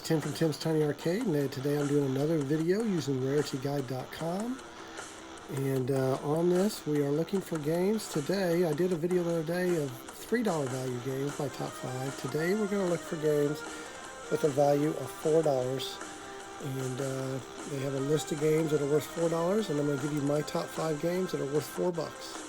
Tim from Tim's Tiny Arcade, and today I'm doing another video using rarityguide.com. And on this, we are looking for games. Today, I did a video the other day of $3 value games, my top 5. Today, we're going to look for games with a value of $4. And they have a list of games that are worth $4, and I'm going to give you my top 5 games that are worth $4.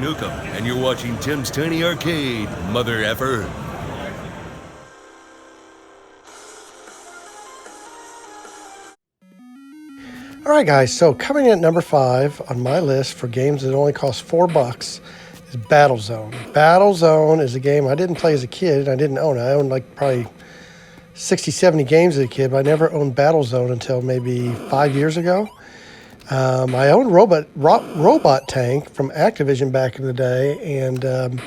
Newcomb, and you're watching Tim's Tiny Arcade, mother effer. Alright guys, so coming in at number 5 on my list for games that only cost $4 is Battlezone. Battlezone is a game I didn't play as a kid. I didn't own it. I owned like probably 60, 70 games as a kid, but I never owned Battlezone until maybe 5 years ago. I owned Robot Tank from Activision back in the day, and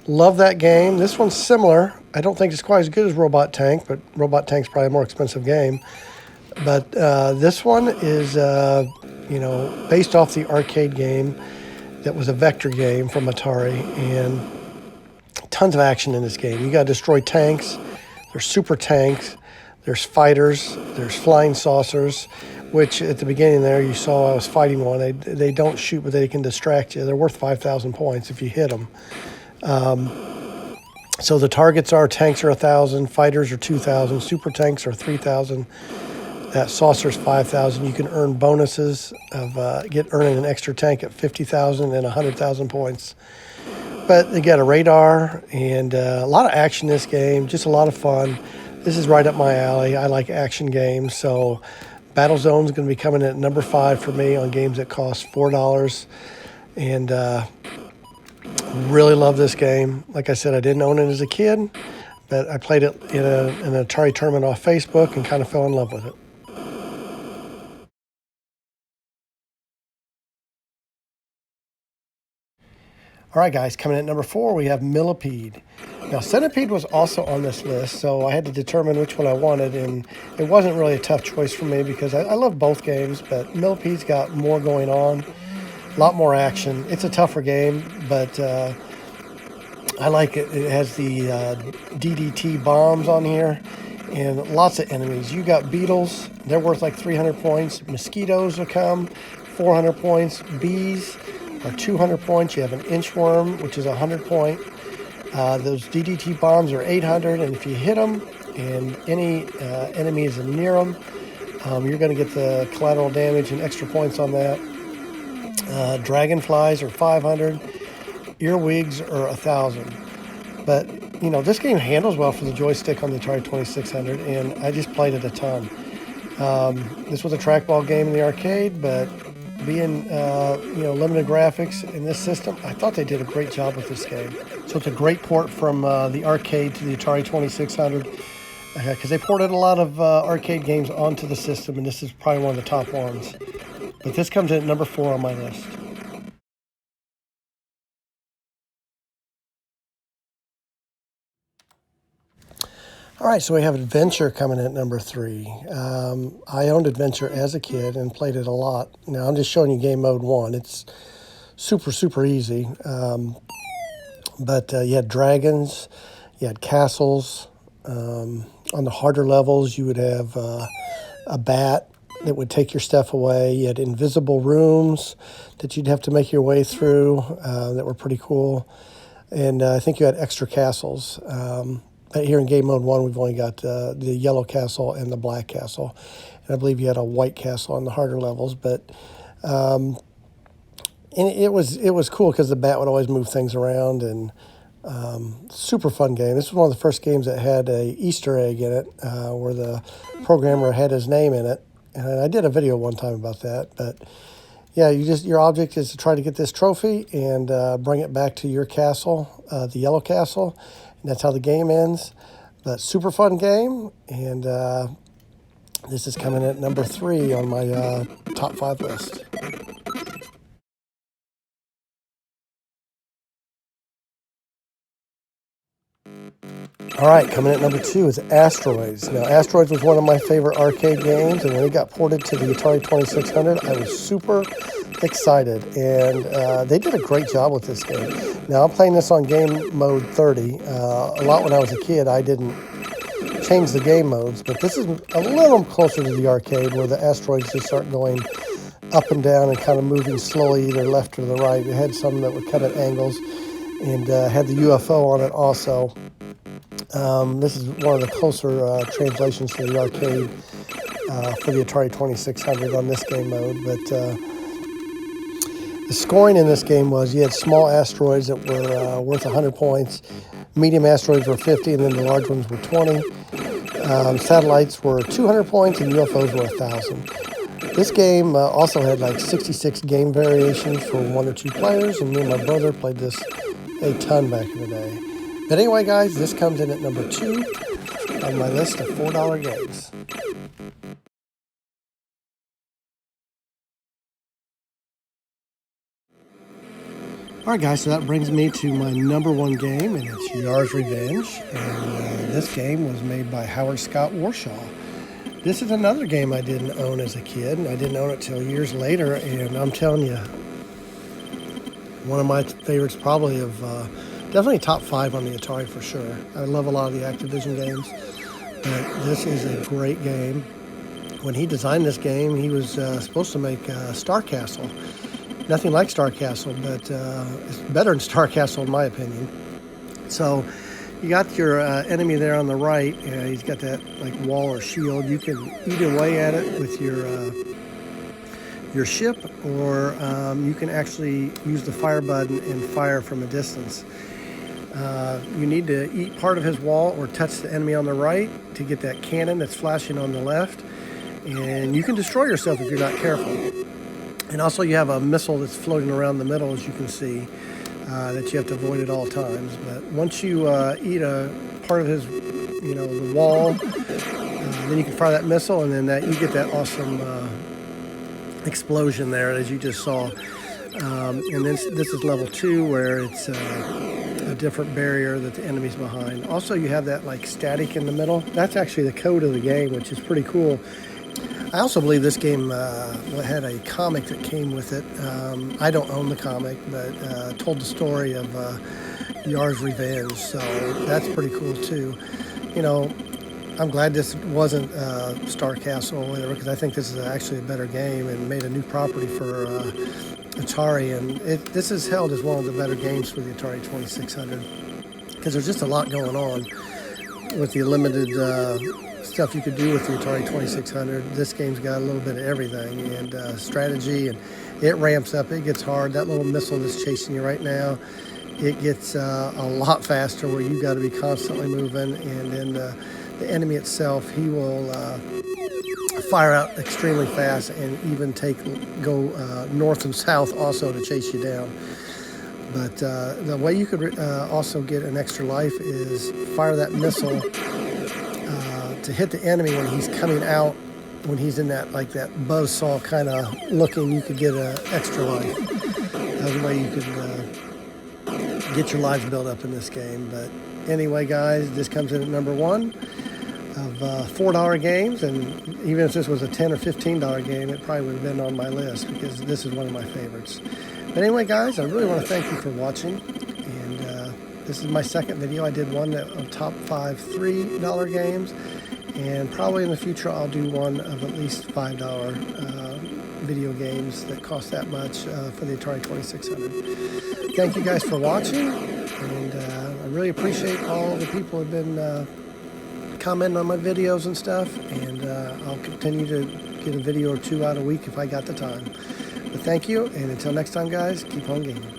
love that game. This one's similar. I don't think it's quite as good as Robot Tank, but Robot Tank's probably a more expensive game. But this one is, based off the arcade game that was a vector game from Atari, and tons of action in this game. You got to destroy tanks. There's super tanks. There's fighters. There's flying saucers, which at the beginning there you saw I was fighting one. They don't shoot, but they can distract you. They're worth 5,000 points if you hit them. So the targets are tanks are 1,000, fighters are 2,000, super tanks are 3,000. That saucer's 5,000. You can earn bonuses of earning an extra tank at 50,000 and 100,000 points. But they got a radar and a lot of action in this game. Just a lot of fun. This is right up my alley. I like action games, so Battlezone is going to be coming in at number 5 for me on games that cost $4. And really love this game. Like I said, I didn't own it as a kid, but I played it in an Atari tournament off Facebook and kind of fell in love with it. All right, guys, coming in at number 4, we have Millipede. Now, Centipede was also on this list, so I had to determine which one I wanted, and it wasn't really a tough choice for me because I love both games, but Millipede's got more going on, a lot more action. It's a tougher game, but I like it. It has the DDT bombs on here and lots of enemies. You got beetles. They're worth like 300 points. Mosquitoes will come, 400 points. Bees are 200 points. You have an inchworm, which is 100 point. Those DDT bombs are 800, and if you hit them and any enemy is near them, you're going to get the collateral damage and extra points on that. Dragonflies are 500. Earwigs are 1,000. But, this game handles well for the joystick on the Atari 2600, and I just played it a ton. This was a trackball game in the arcade, but being, limited graphics in this system, I thought they did a great job with this game. So it's a great port from the arcade to the Atari 2600 because they ported a lot of arcade games onto the system, and this is probably one of the top ones. But this comes in at number 4 on my list. All right, so we have Adventure coming in at number 3. I owned Adventure as a kid and played it a lot. Now, I'm just showing you game mode 1. It's super, super easy. But you had dragons, you had castles. On the harder levels, you would have a bat that would take your stuff away. You had invisible rooms that you'd have to make your way through that were pretty cool. And I think you had extra castles. Here in game mode 1, we've only got the yellow castle and the black castle. And I believe you had a white castle on the harder levels. But and it was cool because the bat would always move things around, and super fun game. This was one of the first games that had a Easter egg in it where the programmer had his name in it. And I did a video one time about that. But yeah, your object is to try to get this trophy and bring it back to your castle, the yellow castle. And that's how the game ends. But super fun game, and this is coming at number 3 on my top 5 list. All right, coming at number 2 is Asteroids. Now, Asteroids was one of my favorite arcade games, and when it got ported to the Atari 2600, I was super excited, and they did a great job with this game. Now, I'm playing this on game mode 30. A lot when I was a kid, I didn't change the game modes, but this is a little closer to the arcade where the asteroids just start going up and down and kind of moving slowly either left or the right. It had some that were cut at angles and had the UFO on it also. This is one of the closer translations to the arcade for the Atari 2600 on this game mode. But the scoring in this game was you had small asteroids that were worth 100 points, medium asteroids were 50, and then the large ones were 20. Satellites were 200 points, and UFOs were 1,000. This game also had like 66 game variations for 1 or 2 players, and me and my brother played this a ton back in the day. But anyway, guys, this comes in at number 2 on my list of $4 games. All right, guys, so that brings me to my number 1 game, and it's Yars Revenge. And this game was made by Howard Scott Warshaw. This is another game I didn't own as a kid, and I didn't own it till years later, and I'm telling you, one of my favorites probably of definitely top 5 on the Atari for sure. I love a lot of the Activision games, but this is a great game. When he designed this game, he was supposed to make Star Castle. Nothing like Star Castle, but it's better than Star Castle in my opinion. So you got your enemy there on the right. He's got that like wall or shield. You can eat away at it with your ship, or you can actually use the fire button and fire from a distance. You need to eat part of his wall or touch the enemy on the right to get that cannon that's flashing on the left. And you can destroy yourself if you're not careful. And also you have a missile that's floating around the middle, as you can see, that you have to avoid at all times. But once you eat a part of his, the wall, then you can fire that missile, and then you get that awesome explosion there, as you just saw. And then this is level 2, where it's a different barrier that the enemy's behind. Also, you have that like static in the middle. That's actually the code of the game, which is pretty cool. I also believe this game had a comic that came with it. I don't own the comic, but told the story of Yars Revenge, so that's pretty cool too. I'm glad this wasn't Star Castle or whatever, because I think this is actually a better game and made a new property for Atari, and this is held as one of the better games for the Atari 2600, because there's just a lot going on with the limited stuff you could do with the Atari 2600. This game's got a little bit of everything, and strategy, and it ramps up, it gets hard. That little missile that's chasing you right now, it gets a lot faster, where you got to be constantly moving, and then the enemy itself, he will fire out extremely fast and even go north and south also to chase you down. But the way you could also get an extra life is fire that missile to hit the enemy when he's coming out, when he's in that buzzsaw kind of looking. You could get an extra life. That's the way you could get your lives built up in this game. But anyway, guys, this comes in at number 1 of $4 games, and even if this was a $10 or $15 game, it probably would have been on my list, because this is one of my favorites. But anyway, guys, I really want to thank you for watching, and this is my second video. I did one of top 5 $3 games, and probably in the future I'll do one of at least $5 video games that cost that much for the Atari 2600. Thank you guys for watching, and I really appreciate all the people who have been commenting on my videos and stuff, and I'll continue to get a video or 2 out a week if I got the time. But thank you, and until next time, guys, keep on gaming.